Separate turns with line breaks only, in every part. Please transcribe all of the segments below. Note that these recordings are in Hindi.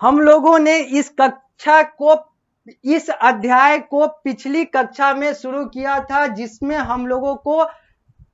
हम लोगों ने इस अध्याय को पिछली कक्षा में शुरू किया था, जिसमें हम लोगों को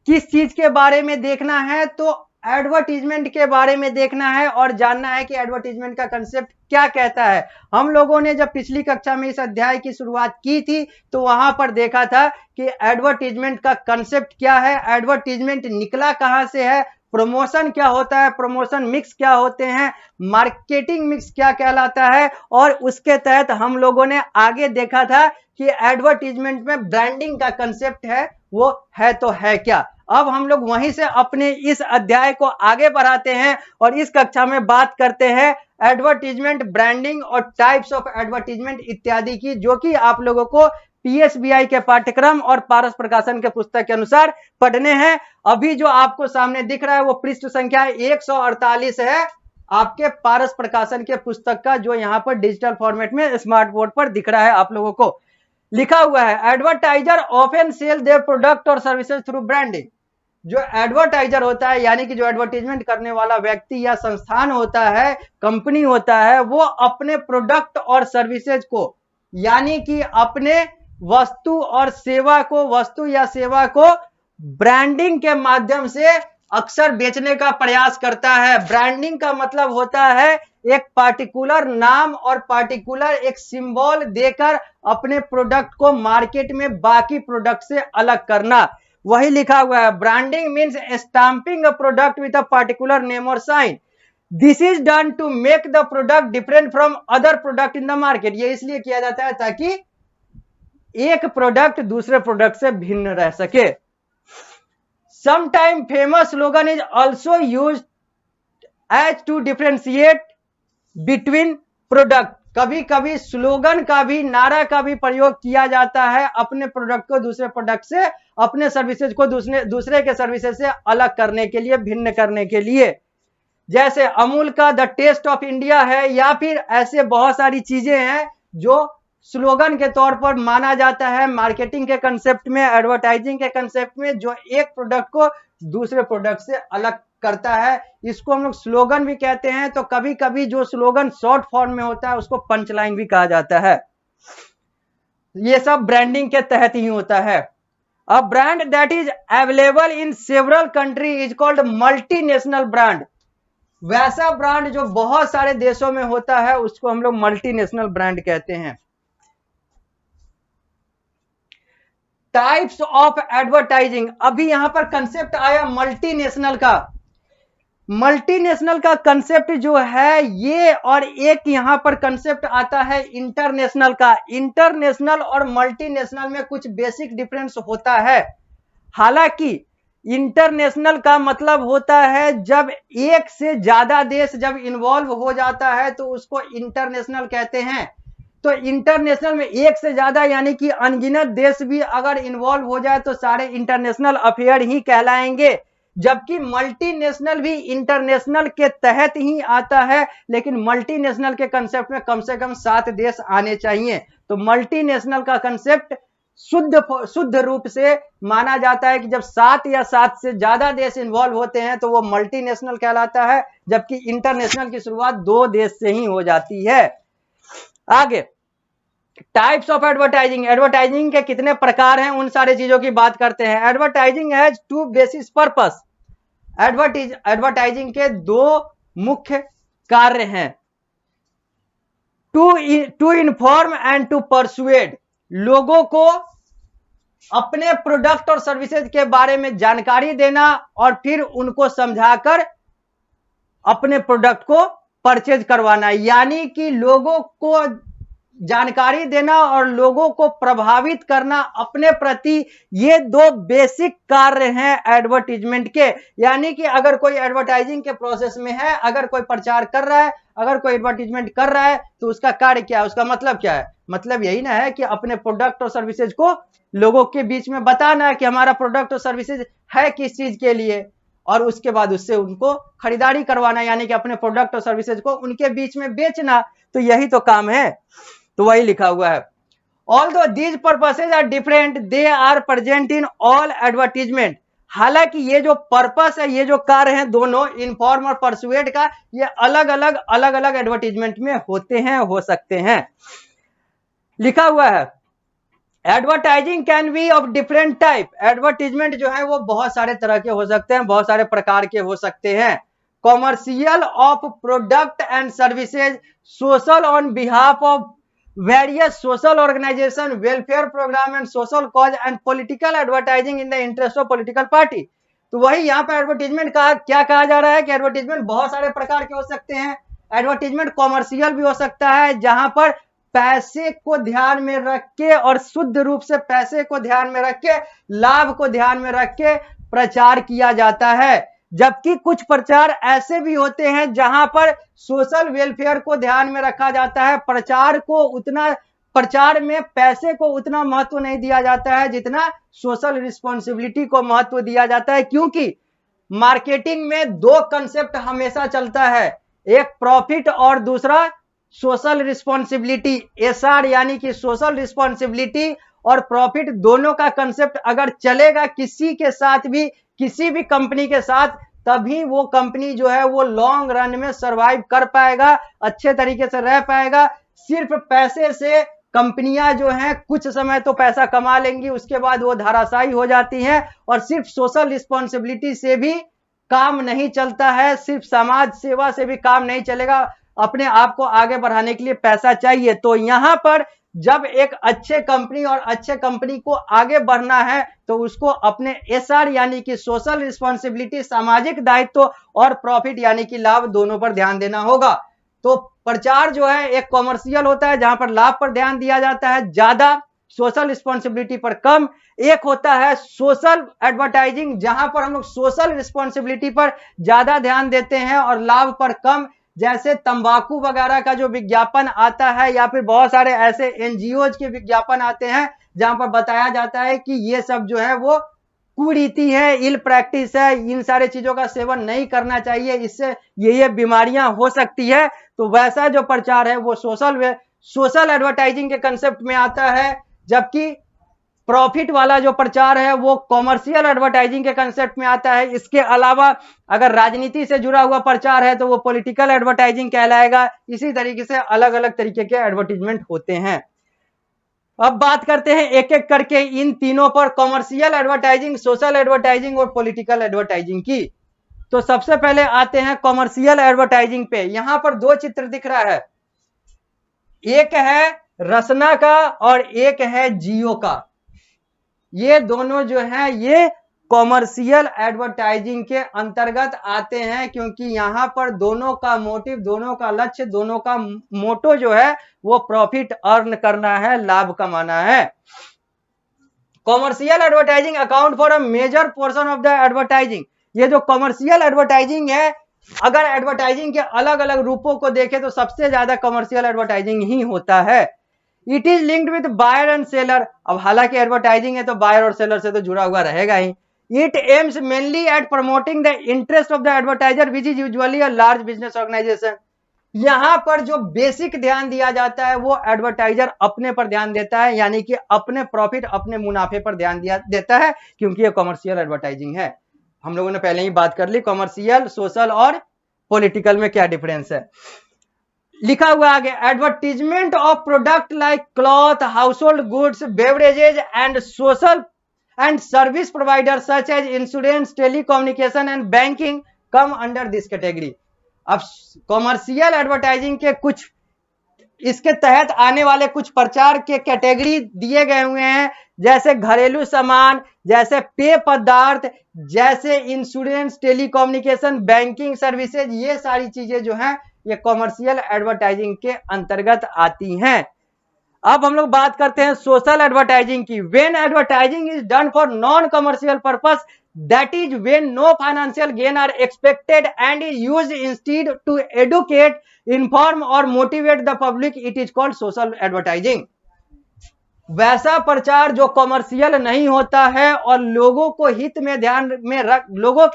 किस चीज के बारे में देखना है, तो एडवर्टीजमेंट के बारे में देखना है और जानना है कि एडवर्टीजमेंट का कंसेप्ट क्या कहता है। हम लोगों ने जब पिछली कक्षा में इस अध्याय की शुरुआत की थी तो वहां पर देखा था कि एडवर्टीजमेंट का कंसेप्ट क्या है, एडवर्टीजमेंट निकला कहां से है, प्रमोशन क्या होता है, प्रमोशन मिक्स क्या होते हैं, मार्केटिंग मिक्स क्या कहलाता है, और उसके तहत हम लोगों ने आगे देखा था कि एडवर्टीजमेंट में ब्रांडिंग का कंसेप्ट है, वो है तो है क्या। अब हम लोग वहीं से अपने इस अध्याय को आगे बढ़ाते हैं और इस कक्षा में बात करते हैं एडवर्टीजमेंट, ब्रांडिंग और टाइप्स ऑफ एडवर्टीजमेंट इत्यादि की, जो कि आप लोगों को पीएसबीआई के पाठ्यक्रम और पारस प्रकाशन के पुस्तक के अनुसार पढ़ने हैं। अभी जो आपको सामने दिख रहा है वो पृष्ठ संख्या 148 है आपके पारस प्रकाशन के पुस्तक का, जो यहां पर डिजिटल फॉर्मेट में स्मार्ट बोर्ड पर दिख रहा है आप लोगों को। लिखा हुआ है advertiser often sell their product और सर्विसेज थ्रू ब्रांडिंग। जो एडवर्टाइजर होता है, यानी कि जो एडवर्टीजमेंट करने वाला व्यक्ति या संस्थान होता है, कंपनी होता है, वो अपने प्रोडक्ट और सर्विसेज को, यानी कि अपने वस्तु या सेवा को ब्रांडिंग के माध्यम से अक्सर बेचने का प्रयास करता है। ब्रांडिंग का मतलब होता है एक पार्टिकुलर नाम और पार्टिकुलर एक सिंबल देकर अपने प्रोडक्ट को मार्केट में बाकी प्रोडक्ट से अलग करना, वही लिखा हुआ है। Branding means stamping a product with a particular name और sign. This is done to make the product different from other product in the market. ये इसलिए किया जाता है ताकि एक प्रोडक्ट दूसरे प्रोडक्ट से भिन्न रह सके। Sometime famous slogan is also use as to differentiate between product. कभी कभी स्लोगन का भी, नारा का भी प्रयोग किया जाता है अपने प्रोडक्ट को दूसरे प्रोडक्ट से, अपने सर्विसेज को दूसरे के सर्विसेज से अलग करने के लिए, भिन्न करने के लिए। जैसे अमूल का द टेस्ट ऑफ इंडिया है, या फिर ऐसे बहुत सारी चीजें हैं जो स्लोगन के तौर पर माना जाता है मार्केटिंग के कंसेप्ट में, एडवर्टाइजिंग के कंसेप्ट में, जो एक प्रोडक्ट को दूसरे प्रोडक्ट से अलग करता है। इसको हम लोग स्लोगन भी कहते हैं। तो कभी कभी जो स्लोगन शॉर्ट फॉर्म में होता है उसको पंच लाइन भी कहा जाता है। ये सब ब्रांडिंग के तहत ही होता है। A brand that is available in several country is called multinational brand. वैसा ब्रांड जो बहुत सारे देशों में होता है उसको हम लोग मल्टीनेशनल ब्रांड कहते हैं। टाइप्स ऑफ एडवर्टाइजिंग, अभी यहां पर कंसेप्ट आया मल्टीनेशनल का। मल्टीनेशनल का कंसेप्ट जो है ये, और एक यहां पर कंसेप्ट आता है इंटरनेशनल का। इंटरनेशनल और मल्टीनेशनल में कुछ बेसिक डिफरेंस होता है। हालांकि इंटरनेशनल का मतलब होता है जब एक से ज्यादा देश जब इन्वॉल्व हो जाता है तो उसको इंटरनेशनल कहते हैं। तो इंटरनेशनल में एक से ज्यादा यानी कि अनगिनत देश भी अगर इन्वॉल्व हो जाए तो सारे इंटरनेशनल अफेयर ही कहलाएंगे। जबकि मल्टीनेशनल भी इंटरनेशनल के तहत ही आता है, लेकिन मल्टीनेशनल के कंसेप्ट में कम से कम 7 देश आने चाहिए। तो मल्टीनेशनल का कंसेप्ट शुद्ध रूप से माना जाता है कि जब 7 या 7 से ज्यादा देश इन्वॉल्व होते हैं तो वो मल्टीनेशनल कहलाता है। जबकि इंटरनेशनल की शुरुआत 2 देश से ही हो जाती है। आगे टाइप्स ऑफ एडवर्टाइजिंग, एडवर्टाइजिंग के कितने प्रकार हैं उन सारे चीजों की बात करते हैं। Advertising has 2 basis purpose. Advertising के 2 मुख्य कार्य हैं, to inform and to persuade. लोगों को अपने प्रोडक्ट और सर्विसेज के बारे में जानकारी देना और फिर उनको समझाकर अपने प्रोडक्ट को परचेज करवाना, यानी कि लोगों को जानकारी देना और लोगों को प्रभावित करना अपने प्रति। ये 2 बेसिक कार्य हैं एडवर्टीजमेंट के। यानी कि अगर कोई एडवर्टाइजिंग के प्रोसेस में है, अगर कोई प्रचार कर रहा है, अगर कोई एडवर्टीजमेंट कर रहा है तो उसका कार्य क्या है, उसका मतलब क्या है? मतलब यही ना है कि अपने प्रोडक्ट और सर्विसेज को लोगों के बीच में बताना है कि हमारा प्रोडक्ट और सर्विसेज है किस चीज के लिए, और उसके बाद उससे उनको खरीदारी करवाना, यानी कि अपने प्रोडक्ट और सर्विसेज को उनके बीच में बेचना। तो यही तो काम है। तो वही लिखा हुआ है। Although these purposes are different, they are present in all advertisement. हालांकि ये जो पर्पस है, ये जो कार्य है दोनों, इन्फॉर्म और परसुएड का, ये अलग अलग एडवर्टीजमेंट में होते हैं, हो सकते हैं। लिखा हुआ है advertising can be of different type. Advertisement जो है वो बहुत सारे तरह के हो सकते हैं, बहुत सारे प्रकार के हो सकते हैं। Commercial of product and services, social on behalf of various social organisation, welfare programme and social cause, and political advertising in the interest of political party. तो वही यहाँ पर एडवर्टीजमेंट का क्या कहा जा रहा है कि एडवर्टीजमेंट बहुत सारे प्रकार के हो सकते हैं। एडवर्टीजमेंट कॉमर्शियल भी हो सकता है, जहां पर पैसे को ध्यान में रख के और शुद्ध रूप से पैसे को ध्यान में रख के, लाभ को ध्यान में रख के प्रचार किया जाता है। जबकि कुछ प्रचार ऐसे भी होते हैं जहां पर सोशल वेलफेयर को ध्यान में रखा जाता है। प्रचार में पैसे को उतना महत्व नहीं दिया जाता है जितना सोशल रिस्पॉन्सिबिलिटी को महत्व दिया जाता है, क्योंकि मार्केटिंग में दो कंसेप्ट हमेशा चलता है, एक प्रॉफिट और दूसरा सोशल रिस्पॉन्सिबिलिटी। एसआर यानी कि सोशल रिस्पॉन्सिबिलिटी और प्रॉफिट दोनों का कंसेप्ट अगर चलेगा किसी के साथ भी, किसी भी कंपनी के साथ, तभी वो कंपनी जो है वो लॉन्ग रन में सरवाइव कर पाएगा, अच्छे तरीके से रह पाएगा। सिर्फ पैसे से कंपनियां जो हैं कुछ समय तो पैसा कमा लेंगी, उसके बाद वो धराशायी हो जाती हैं। और सिर्फ सोशल रिस्पॉन्सिबिलिटी से भी काम नहीं चलता है, सिर्फ समाज सेवा से भी काम नहीं चलेगा, अपने आप को आगे बढ़ाने के लिए पैसा चाहिए। तो यहां पर जब एक अच्छे कंपनी और अच्छे कंपनी को आगे बढ़ना है तो उसको अपने एसआर यानी कि सोशल रिस्पॉन्सिबिलिटी, सामाजिक दायित्व और प्रॉफिट यानी कि लाभ, दोनों पर ध्यान देना होगा। तो प्रचार जो है एक कॉमर्शियल होता है जहां पर लाभ पर ध्यान दिया जाता है ज्यादा, सोशल रिस्पॉन्सिबिलिटी पर कम। एक होता है सोशल एडवर्टाइजिंग जहां पर हम लोग सोशल रिस्पॉन्सिबिलिटी पर ज्यादा ध्यान देते हैं और लाभ पर कम। जैसे तंबाकू वगैरह का जो विज्ञापन आता है या फिर बहुत सारे ऐसे एनजीओज के विज्ञापन आते हैं जहां पर बताया जाता है कि ये सब जो है वो कुरीति है, इल प्रैक्टिस है, इन सारे चीजों का सेवन नहीं करना चाहिए, इससे ये बीमारियां हो सकती है। तो वैसा जो प्रचार है वो सोशल एडवर्टाइजिंग के कंसेप्ट में आता है। जबकि प्रॉफिट वाला जो प्रचार है वो कॉमर्शियल एडवर्टाइजिंग के कंसेप्ट में आता है। इसके अलावा अगर राजनीति से जुड़ा हुआ प्रचार है तो वो पॉलिटिकल एडवर्टाइजिंग कहलाएगा। इसी तरीके से अलग अलग तरीके के एडवर्टीजमेंट होते हैं। अब बात करते हैं एक एक करके इन तीनों पर, कॉमर्शियल एडवर्टाइजिंग, सोशल एडवर्टाइजिंग और पॉलिटिकल एडवर्टाइजिंग की। तो सबसे पहले आते हैं कॉमर्शियल एडवर्टाइजिंग पे। यहां पर दो चित्र दिख रहा है, एक है रसना का और एक है जियो का। ये दोनों जो है ये कॉमर्शियल एडवर्टाइजिंग के अंतर्गत आते हैं, क्योंकि यहां पर दोनों का मोटिव, दोनों का लक्ष्य, दोनों का मोटो जो है वो प्रॉफिट अर्न करना है, लाभ कमाना है। Commercial advertising account for a major portion of the advertising. ये जो कॉमर्शियल एडवर्टाइजिंग है, अगर एडवर्टाइजिंग के अलग अलग रूपों को देखें तो सबसे ज्यादा कॉमर्शियल एडवर्टाइजिंग ही होता है। It is linked with buyer and seller. अब हालांकि एडवर्टाइजिंग है तो बायर और सेलर से तो जुड़ा हुआ रहेगा ही। It aims mainly at promoting the interest of the advertiser which is usually a large business organisation. यहां पर जो बेसिक ध्यान दिया जाता है वो एडवर्टाइजर अपने पर ध्यान देता है, यानी कि अपने प्रॉफिट, अपने मुनाफे पर ध्यान देता है, क्योंकि ये कॉमर्शियल एडवर्टाइजिंग है। हम लोगों ने पहले ही बात कर ली कॉमर्शियल, सोशल और पॉलिटिकल में क्या डिफरेंस है। लिखा हुआ आगे, advertisement of product like cloth, household goods, beverages and social and service provider such as insurance, telecommunication and banking come under this category. अब कॉमर्शियल एडवर्टाइजिंग के कुछ इसके तहत आने वाले कुछ प्रचार के कैटेगरी दिए गए हुए हैं, जैसे घरेलू सामान, जैसे पेय पदार्थ, जैसे इंश्योरेंस, टेलीकम्युनिकेशन, बैंकिंग सर्विसेज। ये सारी चीजें जो हैं ये कॉमर्शियल एडवर्टाइजिंग के अंतर्गत आती हैं। अब हम लोग बात करते हैं सोशल एडवर्टाइजिंग की। When advertising is done for non commercial purpose, that is when no financial gain are expected and is used instead to educate, inform or motivate the public, it is called social advertising। वैसा प्रचार जो कमर्शियल नहीं होता है और लोगों के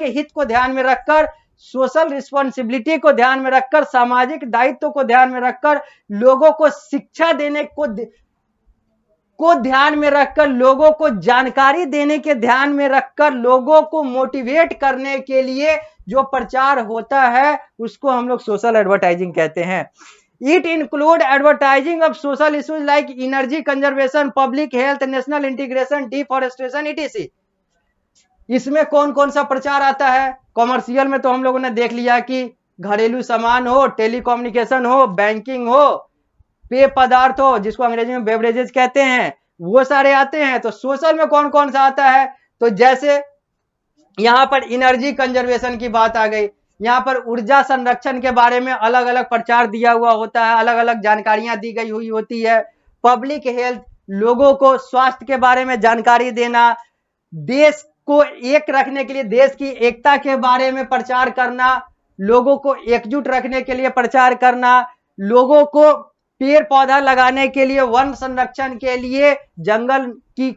हित को ध्यान में रखकर, सोशल रिस्पॉन्सिबिलिटी को ध्यान में रखकर, सामाजिक दायित्व को ध्यान में रखकर लोगों को शिक्षा देने को को ध्यान में रखकर, लोगों को जानकारी देने के ध्यान में रखकर, लोगों को मोटिवेट करने के लिए जो प्रचार होता है उसको हम लोग सोशल एडवर्टाइजिंग कहते हैं। It include advertising of social issues like energy conservation, public health, national integration, deforestation etc। इसमें कौन कौन सा प्रचार आता है? कॉमर्शियल में तो हम लोगों ने देख लिया कि घरेलू सामान हो, टेलीकम्युनिकेशन हो, बैंकिंग हो, पेय पदार्थ हो जिसको अंग्रेजी में बेवरेजेस कहते हैं, वो सारे आते हैं। तो सोशल में कौन कौन सा आता है? तो जैसे यहां पर एनर्जी कंजर्वेशन की बात आ गई, यहां पर ऊर्जा संरक्षण के बारे में अलग अलग प्रचार दिया हुआ होता है, अलग अलग जानकारियां दी गई हुई होती है। पब्लिक हेल्थ, लोगों को स्वास्थ्य के बारे में जानकारी देना, देश को एक रखने के लिए, देश की एकता के बारे में प्रचार करना, लोगों को एकजुट रखने के लिए प्रचार करना, लोगों को पेड़ पौधा लगाने के लिए, वन संरक्षण के लिए, जंगल की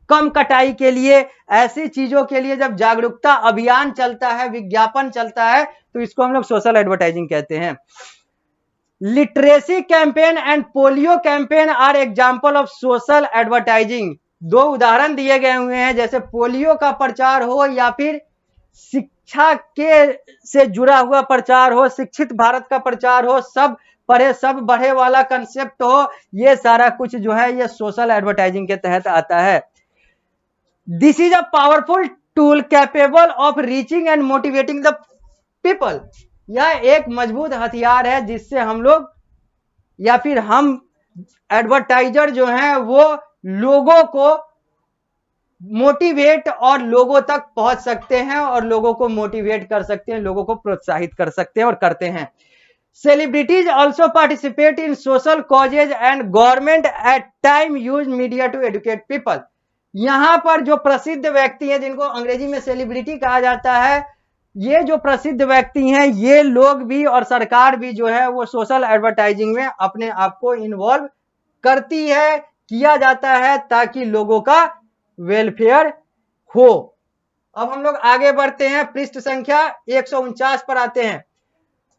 कम कटाई के लिए, ऐसी चीजों के लिए जब जागरूकता अभियान चलता है, विज्ञापन चलता है, तो इसको हम लोग सोशल एडवर्टाइजिंग कहते हैं। Literacy campaign and polio campaign are example of social advertising. दो उदाहरण दिए गए हुए हैं, जैसे पोलियो का प्रचार हो या फिर शिक्षा के से जुड़ा हुआ प्रचार हो, शिक्षित भारत का प्रचार हो, सब पढ़े सब बढ़े वाला कंसेप्ट हो, ये सारा कुछ जो है ये सोशल एडवर्टाइजिंग के तहत आता है। This is a powerful tool capable of reaching and motivating the people. यह एक मजबूत हथियार है जिससे हम लोग या फिर हम एडवर्टाइजर जो हैं वो लोगों को मोटिवेट और लोगों तक पहुंच सकते हैं और लोगों को मोटिवेट कर सकते हैं, लोगों को प्रोत्साहित कर सकते हैं और करते हैं। Celebrities also participate in social causes and government at time use media to educate people। यहां पर जो प्रसिद्ध व्यक्ति हैं जिनको अंग्रेजी में सेलिब्रिटी कहा जाता है, ये जो प्रसिद्ध व्यक्ति हैं ये लोग भी और सरकार भी जो है वो सोशल एडवर्टाइजिंग में अपने आप को इन्वॉल्व करती है, किया जाता है ताकि लोगों का वेलफेयर हो। अब हम लोग आगे बढ़ते हैं, पृष्ठ संख्या 149 पर आते हैं।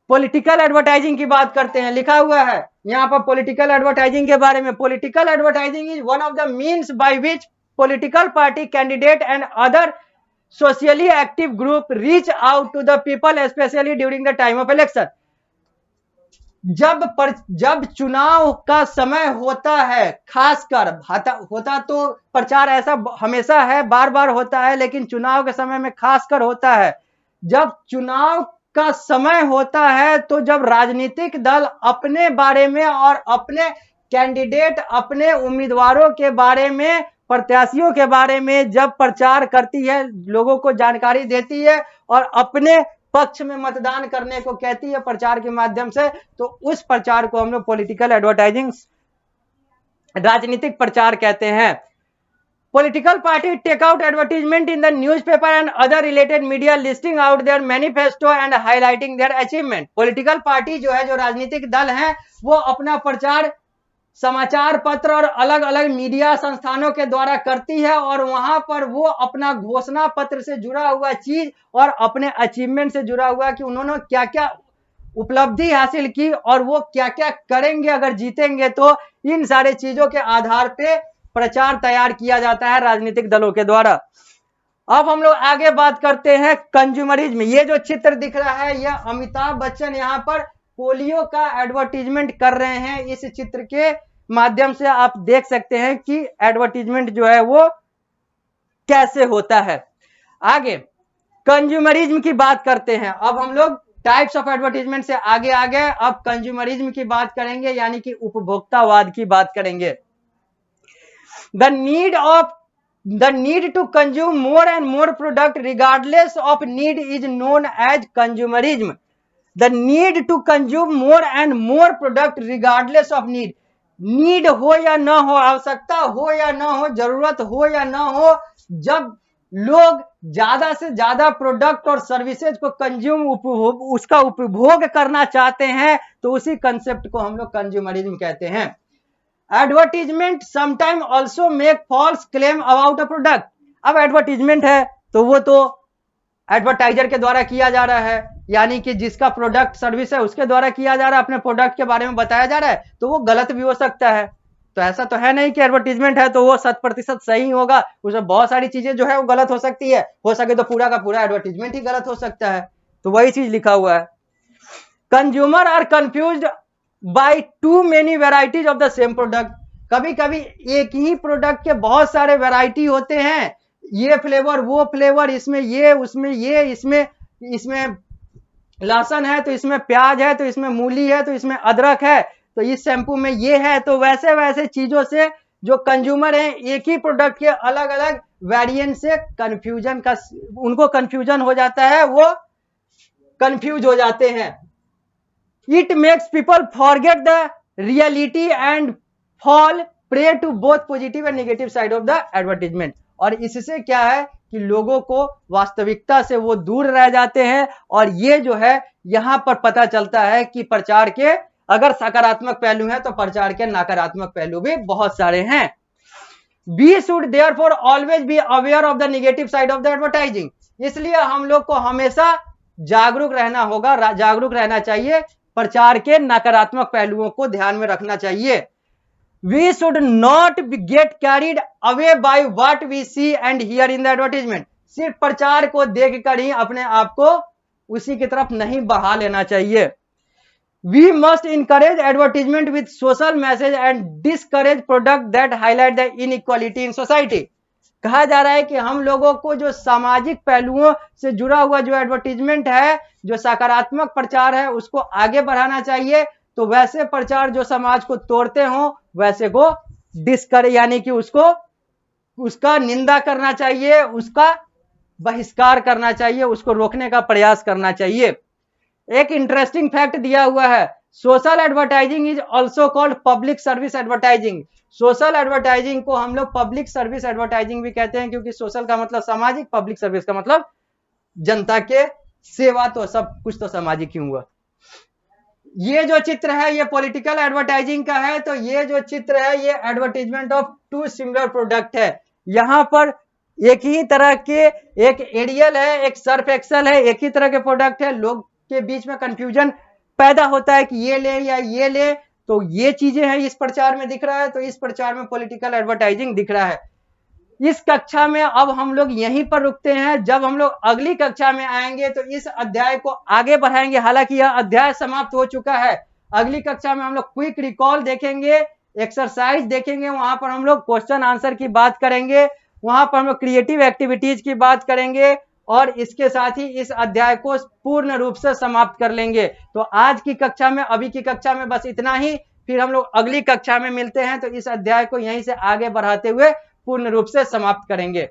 पॉलिटिकल एडवर्टाइजिंग की बात करते हैं। लिखा हुआ है यहां पर पॉलिटिकल एडवर्टाइजिंग के बारे में, political advertising is one of the means by which political party candidate and other socially active group reach out to the people specially during the time of election. जब चुनाव का समय होता है, खासकर होता तो प्रचार ऐसा हमेशा है, बार बार होता है, लेकिन चुनाव के समय में खासकर होता है। जब चुनाव का समय होता है तो जब राजनीतिक दल अपने बारे में और अपने कैंडिडेट, अपने उम्मीदवारों के बारे में, प्रत्याशियों के बारे में जब प्रचार करती है, लोगों को जानकारी देती है और अपने पक्ष में मतदान करने को कहती है प्रचार के माध्यम से, तो उस प्रचार को हम लोग पॉलिटिकल एडवर्टाइजिंग, राजनीतिक प्रचार कहते हैं। Political party take out advertisement in the newspaper and other related media listing out their manifesto and highlighting their achievement। Political party जो है, जो राजनीतिक दल हैं, वो अपना प्रचार समाचार पत्र और अलग अलग मीडिया संस्थानों के द्वारा करती है और वहां पर वो अपना घोषणा पत्र से जुड़ा हुआ चीज और अपने अचीवमेंट से जुड़ा हुआ कि उन्होंने क्या क्या उपलब्धि हासिल की और वो क्या क्या करेंगे अगर जीतेंगे, तो इन सारे चीजों के आधार पे प्रचार तैयार किया जाता है राजनीतिक दलों के द्वारा। अब हम लोग आगे बात करते हैं कंज्यूमरिज्म। ये जो चित्र दिख रहा है, यह अमिताभ बच्चन यहाँ पर पोलियो का एडवर्टीजमेंट कर रहे हैं। इस चित्र के माध्यम से आप देख सकते हैं कि एडवर्टीजमेंट जो है वो कैसे होता है। आगे कंज्यूमरिज्म की बात करते हैं। अब हम लोग टाइप्स ऑफ एडवर्टीजमेंट से आगे आ गए, अब कंज्यूमरिज्म की बात करेंगे, यानी कि उपभोक्तावाद की बात करेंगे। The need to consume more and more product regardless of need is known as consumerism। The need to consume more and more product regardless of need। Need हो या ना हो, आवश्यकता हो या ना हो, जरूरत हो या ना हो, जब लोग ज्यादा से ज्यादा प्रोडक्ट और सर्विसेज को कंज्यूम, उसका उपभोग करना चाहते हैं, तो उसी कंसेप्ट को हम लोग कंज्यूमरिज्म कहते हैं। Advertisement sometime also make false claim about a product. अब एडवर्टीजमेंट है तो वो तो एडवर्टाइजर के द्वारा किया जा रहा है, यानी कि जिसका प्रोडक्ट सर्विस है उसके द्वारा किया जा रहा है, अपने प्रोडक्ट के बारे में बताया जा रहा है, तो वो गलत भी हो सकता है। तो ऐसा तो है नहीं कि एडवर्टीजमेंट है तो वो 100% सही होगा, उसमें बहुत सारी चीजें जो है वो गलत हो सकती है, हो सके तो पूरा का पूरा एडवर्टीजमेंट ही गलत हो सकता है। तो वही चीज लिखा हुआ है, consumer are confused by too many varieties of the same product. कभी कभी एक ही प्रोडक्ट के बहुत सारे वेराइटी होते हैं, ये फ्लेवर वो फ्लेवर, इसमें ये उसमें ये, इसमें इसमें लहसुन है तो इसमें प्याज है, तो इसमें मूली है, तो इसमें अदरक है, तो इस शैम्पू में ये है। तो वैसे वैसे चीजों से जो कंज्यूमर है एक ही प्रोडक्ट के अलग अलग वेरिएंट से कंफ्यूजन का उनको कंफ्यूजन हो जाता है, वो कंफ्यूज हो जाते हैं। It makes people forget the reality and fall prey to both positive and negative side of the advertisement. और इससे क्या है कि लोगों को वास्तविकता से वो दूर रह जाते हैं, और ये जो है यहां पर पता चलता है कि प्रचार के अगर सकारात्मक पहलू हैं तो प्रचार के नकारात्मक पहलू भी बहुत सारे हैं। We should therefore always be aware of the negative side of the advertising. इसलिए हम लोग को हमेशा जागरूक रहना होगा, जागरूक रहना चाहिए, प्रचार के नकारात्मक पहलुओं को ध्यान में रखना चाहिए। We should not get carried away by what we see and hear in the advertisement। सिर्फ प्रचार को देखकर ही अपने आप को उसी की तरफ नहीं बढ़ा लेना चाहिए। We must encourage advertisement with social message and discourage product that highlight the inequality in society। कहा जा रहा है कि हम लोगों को जो सामाजिक पहलुओं से जुड़ा हुआ जो एडवर्टीजमेंट है, जो सकारात्मक प्रचार है, उसको आगे बढ़ाना चाहिए। तो वैसे प्रचार जो समाज को तोड़ते हो वैसे को डिस्करेज यानी कि उसका निंदा करना चाहिए, उसका बहिष्कार करना चाहिए, उसको रोकने का प्रयास करना चाहिए। एक इंटरेस्टिंग फैक्ट दिया हुआ है, social advertising is also called public service advertising. Social advertising को हम लोग पब्लिक सर्विस एडवर्टाइजिंग भी कहते हैं, क्योंकि सोशल का मतलब सामाजिक, पब्लिक सर्विस का मतलब जनता के सेवा, तो सब कुछ तो सामाजिक ही हुआ। ये जो चित्र है ये पॉलिटिकल एडवर्टाइजिंग का है। तो ये जो चित्र है ये advertisement of two similar product है। यहां पर एक ही तरह के, एक एरियल है, एक सर्फ एक्सेल है, एक ही तरह के प्रोडक्ट है। लोग के बीच में कंफ्यूजन पैदा होता है कि ये ले या ये ले। तो ये चीजें हैं इस प्रचार में दिख रहा है, तो इस प्रचार में पॉलिटिकल एडवर्टाइजिंग दिख रहा है। इस कक्षा में अब हम लोग यहीं पर रुकते हैं। जब हम लोग अगली कक्षा में आएंगे तो इस अध्याय को आगे बढ़ाएंगे। हालांकि यह अध्याय समाप्त हो चुका है। अगली कक्षा में हम लोग क्विक रिकॉल देखेंगे, एक्सरसाइज देखेंगे, वहां पर हम लोग क्वेश्चन आंसर की बात करेंगे, वहां पर हम लोग क्रिएटिव एक्टिविटीज की बात करेंगे, और इसके साथ ही इस अध्याय को पूर्ण रूप से समाप्त कर लेंगे। तो आज की कक्षा में, अभी की कक्षा में बस इतना ही। फिर हम लोग अगली कक्षा में मिलते हैं तो इस अध्याय को यहीं से आगे बढ़ाते हुए पूर्ण रूप से समाप्त करेंगे।